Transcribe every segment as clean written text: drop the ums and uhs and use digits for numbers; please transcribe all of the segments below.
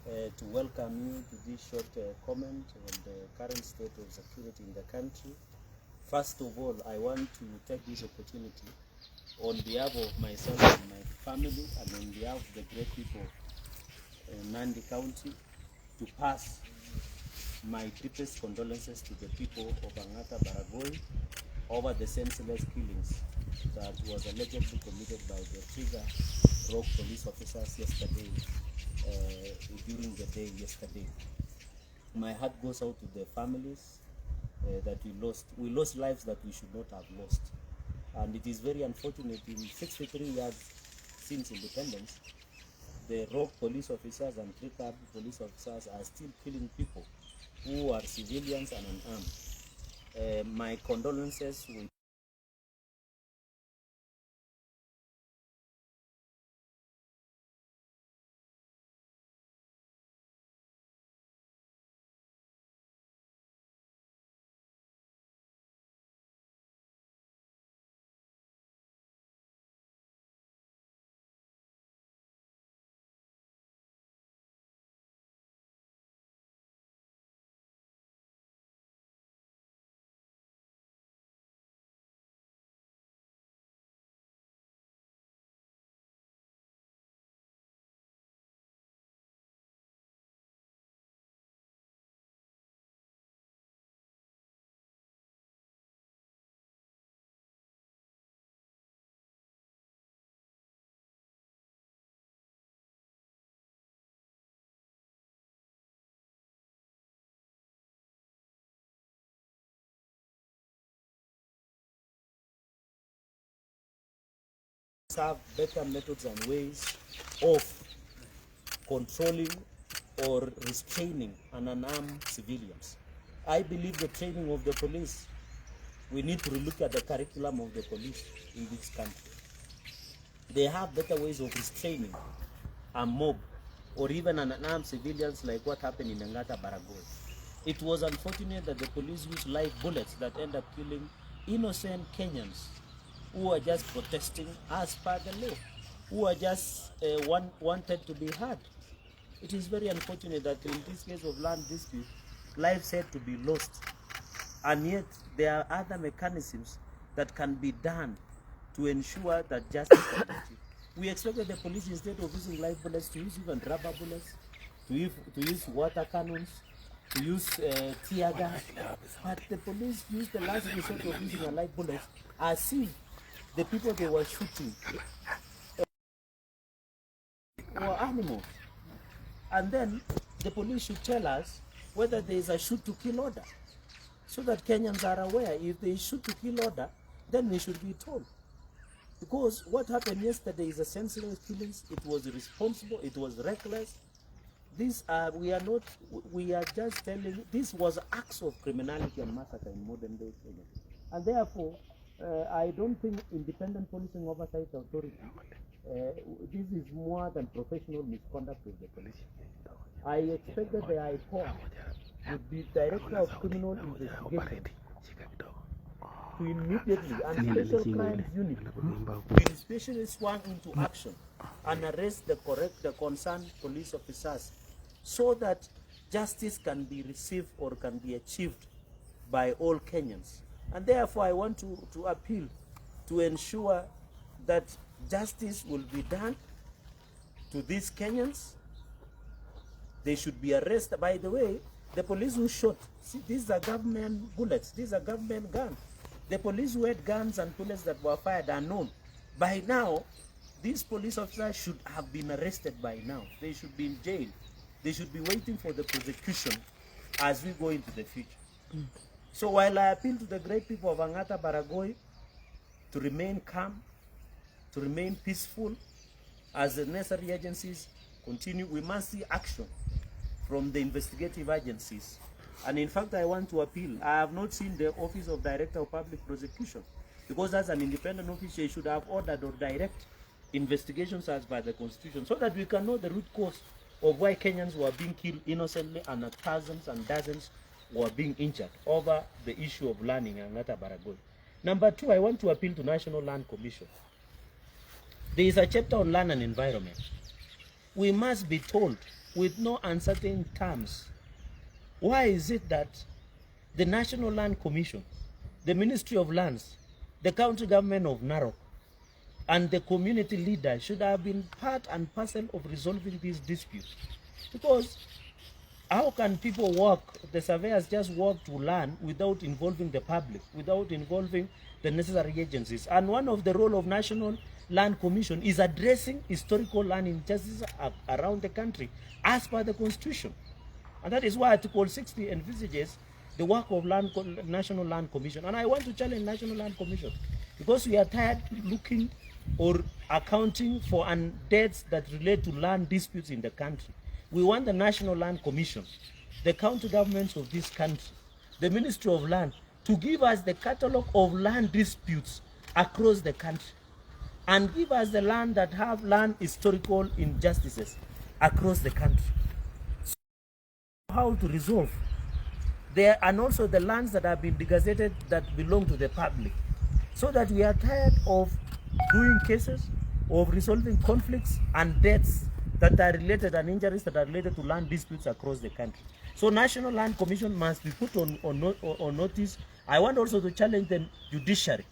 to welcome you to this short comment on the current state of security in the country. First of all, I want to take this opportunity on behalf of myself and my family and on behalf of the great people in Nandi County to pass my deepest condolences to the people of Angata Barakoi over the senseless killings that was allegedly committed by the Trigger rogue police officers yesterday, during the day yesterday. My heart goes out to the families that we lost lives that we should not have lost. And it is very unfortunate, in 63 years since independence, the rogue police officers and Trigger police officers are still killing people who are civilians and unarmed. My condolences with have better methods and ways of controlling or restraining unarmed civilians. I believe the training of the police, we need to look at the curriculum of the police in this country. They have better ways of restraining a mob or even unarmed civilians like what happened in Angata Barakoi. It was unfortunate that the police used live bullets that end up killing innocent Kenyans who are just protesting as per the law, who are just wanted to be heard. It is very unfortunate that in this case of land dispute, lives had to be lost, and yet there are other mechanisms that can be done to ensure that justice is achieved. We expected the police, instead of using live bullets, to use even rubber bullets, to use water cannons, to use tear gas, but the police used the last resort of using a live bullet as if the people they were shooting were animals. And then the police should tell us whether there is a shoot to kill order, so that Kenyans are aware. If there is shoot to kill order, then we should be told. Because what happened yesterday is a senseless killings. It was irresponsible, it was reckless. These are, we are just telling, this was acts of criminality and massacre in modern day Kenya. And therefore, I don't think independent policing oversight authority, this is more than professional misconduct of the police. I expect that the IPOA would be Director of Criminal Investigation to immediately, and Special Crimes Unit will especially swung into action and arrest the concerned police officers, so that justice can be received or can be achieved by all Kenyans. And therefore I want to appeal to ensure that justice will be done to these Kenyans. They should be arrested. By the way, the police who shot, see, these are government bullets, these are government guns. The police who had guns and bullets that were fired are known. By now, these police officers should have been arrested by now. They should be in jail. They should be waiting for the prosecution as we go into the future. So while I appeal to the great people of Angata Barakoi to remain calm, to remain peaceful, as the necessary agencies continue, we must see action from the investigative agencies. And in fact, I want to appeal. I have not seen the Office of Director of Public Prosecution, because as an independent office, they should have ordered or direct investigations as by the Constitution, so that we can know the root cause of why Kenyans were being killed innocently and thousands and dozens were being injured over the issue of land in Angata Barakoi. Number two, I want to appeal to National Land Commission. There is a chapter on land and environment. We must be told with no uncertain terms. Why is it that the National Land Commission, the Ministry of Lands, the county government of Narok, and the community leaders should have been part and parcel of resolving these disputes? Because how can people work, the surveyors just work to land without involving the public, without involving the necessary agencies? And one of the role of National Land Commission is addressing historical land injustices around the country as per the Constitution. And that is why Article 60 envisages the work of National Land Commission. And I want to challenge National Land Commission, because we are tired looking or accounting for debts that relate to land disputes in the country. We want the National Land Commission, the county governments of this country, the Ministry of Land, to give us the catalogue of land disputes across the country, and give us the land that have land historical injustices across the country. So how to resolve there, and also the lands that have been degazetted that belong to the public, so that we are tired of doing cases, of resolving conflicts and debts that are related, and injuries that are related to land disputes across the country. So National Land Commission must be put on notice. I want also to challenge the judiciary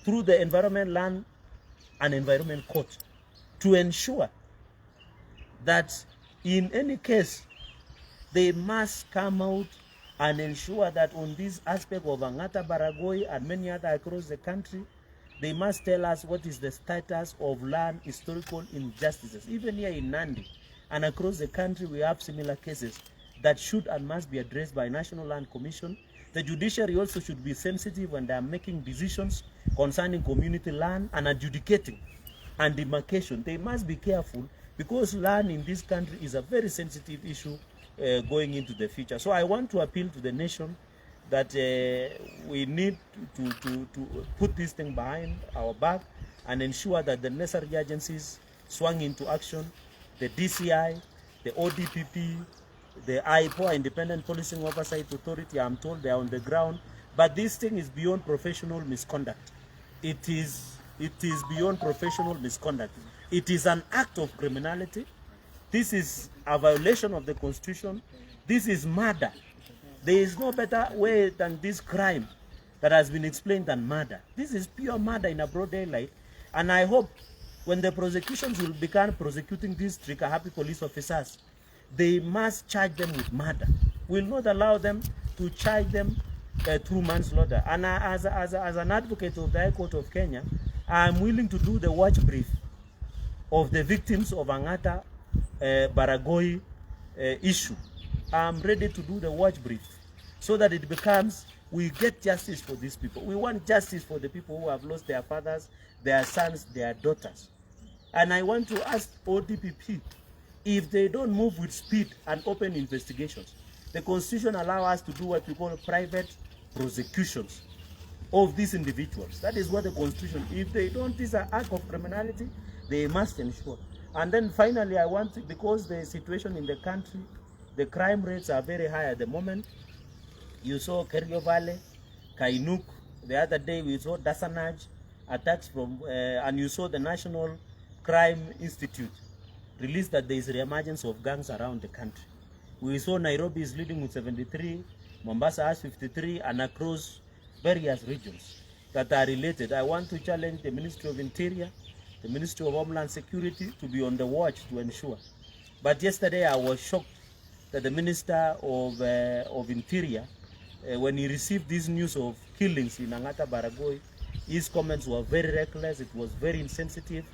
through the Environment, Land and Environment Court to ensure that in any case they must come out and ensure that on this aspect of Angata, Barakoi and many other across the country, they must tell us what is the status of land historical injustices. Even here in Nandi and across the country, we have similar cases that should and must be addressed by National Land Commission. The judiciary also should be sensitive when they are making decisions concerning community land and adjudicating and demarcation. They must be careful, because land in this country is a very sensitive issue going into the future. So I want to appeal to the nation that we need to put this thing behind our back and ensure that the necessary agencies swung into action, the DCI, the ODPP, the IPO, Independent Policing Oversight Authority. I'm told they are on the ground, but this thing is beyond professional misconduct. It is beyond professional misconduct. It is an act of criminality. This is a violation of the Constitution. This is murder. There is no better way than this crime that has been explained than murder. This is pure murder in a broad daylight. And I hope when the prosecutions will begin prosecuting these trigger-happy police officers, they must charge them with murder. We will not allow them to charge them through manslaughter. And as an advocate of the High Court of Kenya, I am willing to do the watch brief of the victims of Angata Barakoi issue. I am ready to do the watch brief so that it becomes, we get justice for these people. We want justice for the people who have lost their fathers, their sons, their daughters. And I want to ask ODPP, if they don't move with speed and open investigations, the Constitution allows us to do what we call private prosecutions of these individuals. That is what the Constitution, if they don't, this is an act of criminality, they must ensure. And then finally, I want to, because the situation in the country, the crime rates are very high at the moment. You saw Kerio Valley, Kainuk, the other day we saw Dasanaj, attacks from, and you saw the National Crime Institute released that there is re-emergence of gangs around the country. We saw Nairobi is leading with 73, Mombasa has 53, and across various regions that are related. I want to challenge the Ministry of Interior, the Ministry of Homeland Security to be on the watch to ensure. But yesterday I was shocked that the Minister of Interior, when he received this news of killings in Angata Barakoi, his comments were very reckless, it was very insensitive,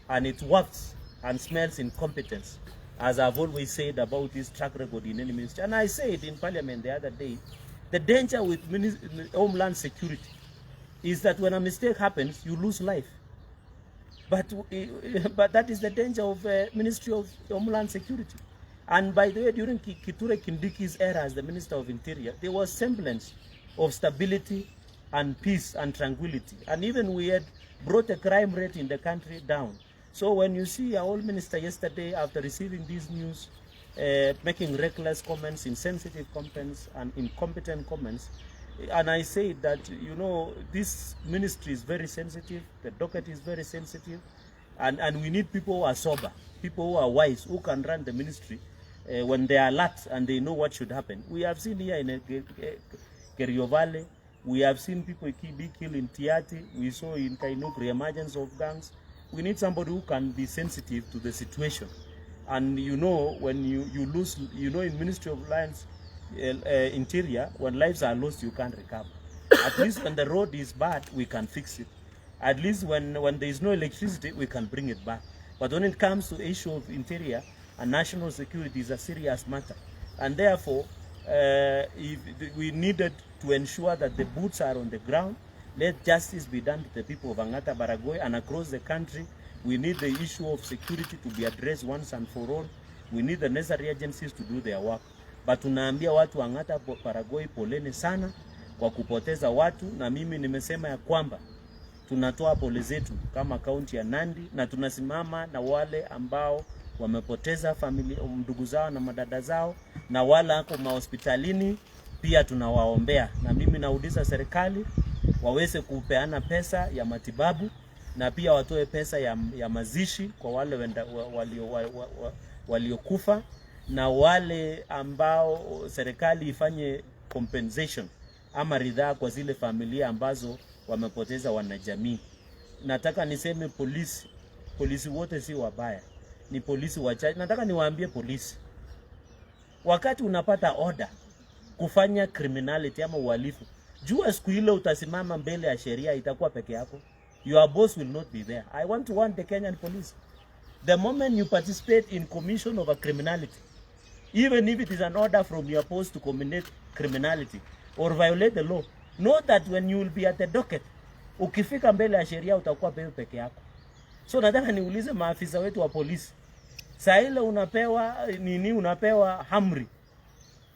and it wafts and smells incompetence, as I've always said about this track record in any ministry. And I said in Parliament the other day, the danger with Homeland Security is that when a mistake happens, you lose life. But that is the danger of Ministry of Homeland Security. And by the way, during Kithure Kindiki's era as the Minister of Interior, there was semblance of stability and peace and tranquility. And even we had brought the crime rate in the country down. So when you see our old minister yesterday, after receiving these news, making reckless comments, insensitive comments, and incompetent comments, and I say that, you know, this ministry is very sensitive, the docket is very sensitive, And we need people who are sober, people who are wise, who can run the ministry when they are alert and they know what should happen. We have seen here in Kerio Valley, we have seen people be killed in Tiati, we saw in Kainukri emergence of gangs. We need somebody who can be sensitive to the situation. And you know, when you lose, you know, in Ministry of Lands, Interior, when lives are lost, you can't recover. At least when the road is bad, we can fix it. At least when there is no electricity, we can bring it back. But when it comes to the issue of interior and national security, is a serious matter. And therefore, if we needed to ensure that the boots are on the ground, let justice be done to the people of Angata, Barakoi, and across the country. We need the issue of security to be addressed once and for all. We need the necessary agencies to do their work. But tunaambia watu Angata, Barakoi, poleni sana kwa kupoteza watu, na mimi nimesema ya kwamba tunatoa pole zetu kama kaunti ya Nandi, na tunasimama na wale ambao wamepoteza familia, ndugu zao na madada zao, na wala wako mahospitalini pia tunawaombea. Na mimi nauliza serikali waweze kupeana pesa ya matibabu, na pia watoe pesa ya mazishi kwa wale waliokufa, na wale ambao serikali ifanye compensation ama ridhaa kwa zile familia ambazo wamepoteza wanajamii. Nataka niseme polisi wote si wabaya, ni polisi wachache. Nataka niwaambie polisi, wakati unapata order kufanya criminality ama uhalifu, jua siku ile utasimama mbele ya sheria itakuwa peke yako. Your boss will not be there. I want to warn the Kenyan police, the moment you participate in commission of a criminality, even if it is an order from your post to commit criminality or violate the law, know that when you will be at the docket, ukifika mbele ya sheria utakuwa peke yako. So nataka niulize maafisa wetu wa polisi, saa ile unapewa hamri,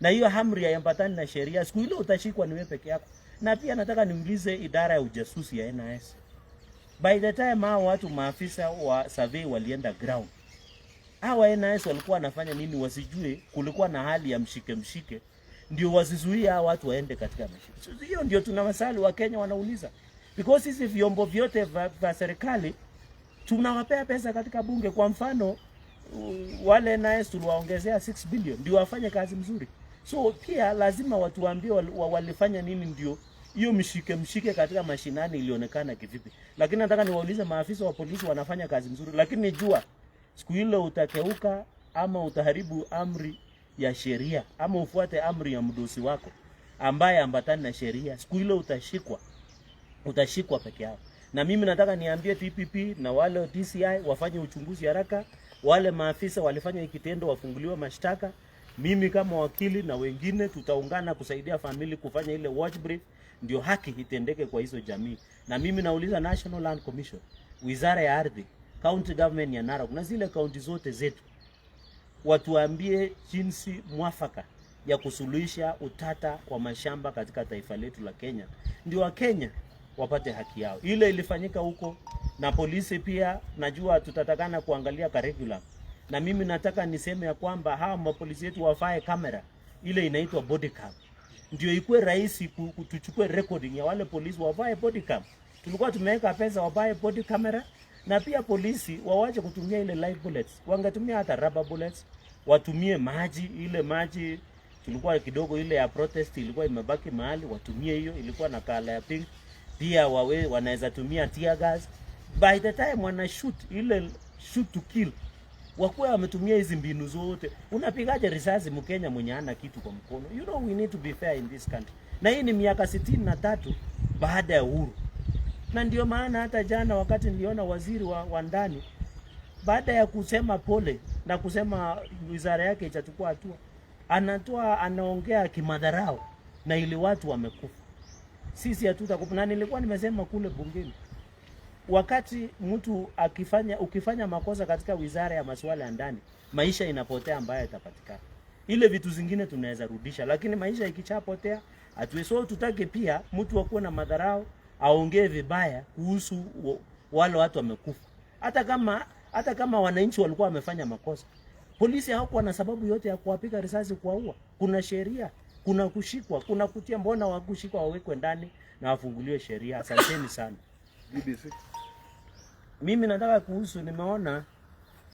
na hiyo hamri haiambatani na sheria, siku ile utashikwa ni wewe peke yako. Na pia nataka niulize idara ya ujasusi ya NIS, by the time hao watu maafisa wa survey walienda ground, hawa NIS walikuwa wanafanya nini? Wasijue kulikuwa na hali ya mshike ndio wasizuia hao watu waende katika mashirika. So hiyo ndio tuna maswali wa Kenya wanauliza, because hizi vyombo vyote vya serikali tunawapea pesa katika bunge. Kwa mfano wale NIS tuliwaongezea 6 billion ndio wafanye kazi mzuri. So pia lazima watu waambie walifanya nini ndio hiyo mshike katika mashinani ilionekana kivipi. Lakini nataka niwaulize maafisa wa polisi wanafanya kazi mzuri, lakini nijua siku ile utakeuka ama utaharibu amri ya sheria ama ufuate amri ya mdosi wako ambaye ambatani na sheria, siku ile utashikwa peke yao. Na mimi nataka niambie TPP na wale DCI wafanye uchunguzi haraka, wale maafisa walifanya kitendo wafunguliwe mashtaka. Mimi kama wakili na wengine tutaungana kusaidia family kufanya ile watch brief, ndio haki itendeke kwa hizo jamii. Na mimi nauliza National Land Commission, Wizara ya Ardhi, County Government ya Narok na zile kaunti zote zetu, watuambie jinsi mwafaka ya kusuluhisha utata wa mashamba katika taifa letu la Kenya, ndio wa Kenya wapate haki yao. Ile ilifanyika huko. Na polisi pia najua tutatakana kuangalia curriculum. Na mimi nataka niseme ya kwamba hawa mapolisi wetu wafae kamera ile inaitwa body cam, ndio ikuwe rahisi tuchukue recording ya wale polisi. Wafae body cam, tulikuwa tumeweka pesa wafae body camera. Na pia polisi wawache kutumia ile live bullets, wangetumia hata rubber bullets, watumie maji. Ile maji tulikuwa kidogo ile ya protest ilikuwa imebaki mahali, watumie hiyo, ilikuwa na kala ya pink. Pia wanaweza tumia tear gas. By the time wana shoot ile shoot to kill, wakuwa wametumia hizi mbinu zote. Unapigaje risasi Mkenya mwenye hana kitu kwa mkono? You know, we need to be fair in this country. Na hii ni miaka 63 baada ya uhuru. Na ndio maana hata jana wakati niliona waziri wa ndani, baada ya kusema pole na kusema wizara yake itachukua hatua, anaongea kimadharau na ili watu wamekufa. Sisi hatutakufa. Na nilikuwa nimesema kule bungeni, wakati mtu ukifanya makosa katika wizara ya masuala ya ndani, maisha inapotea ambayo itapatikana. Ile vitu zingine tunaweza rudisha, lakini maisha ikichapotea hatuwezi. So tutake pia mtu wakuwe na madharau, aongee vibaya kuhusu wale watu wamekufa. Hata kama wananchi walikuwa wamefanya makosa, polisi hawakuwa na sababu yote ya kuwapiga risasi kuwaua. Kuna sheria, kuna kushikwa, kuna kutia. Mbona wakushikwa wawekwe ndani na wafunguliwe sheria? Asanteni sana. BBC. mimi nataka kuhusu, nimeona